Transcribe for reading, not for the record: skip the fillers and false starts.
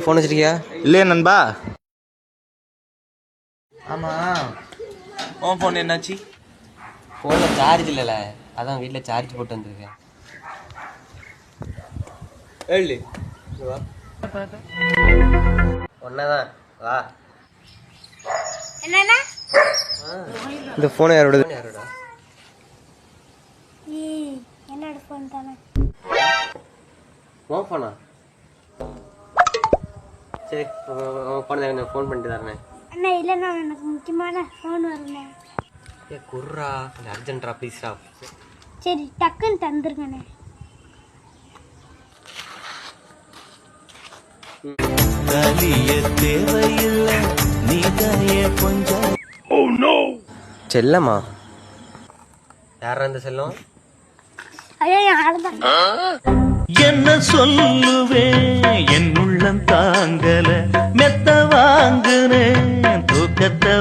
Phone வச்சிருக்கியா? இல்லையா நண்பா? ஆமாம். உன் ஃபோன் என்னாச்சு? ஃபோனில் சார்ஜ் இல்லைல்ல, அதான் வீட்டில் சார்ஜ் போட்டு வந்திருக்கேன். ஏழு வா, ஒன்னதான் வா. என்னன்னா இந்த ஃபோனை யாரோட? யாரோட? என்னோட ஃபோன் தானே. உன் ஃபோனா? சரி, ஃபோன் ஃபோன் பண்ணிட்டு தரேன். அண்ணா இல்லைண்ணா, எனக்கு முக்கியமான ஃபோன் வருண்ணே. ஏ குர்ரா, கொஞ்சம் அர்ஜென்ட்ரா ப்ளீஸ்ரா. சரி டக்குன்னு தந்துருங்கண்ணே. செல்லம்மா யாரா இந்த செல்லம்? ஐயோ யாருதான் என்ன சொல்லுவேன், என் உள்ளம் தாங்கல, மெத்த வாங்குனேன் தூக்கத்தை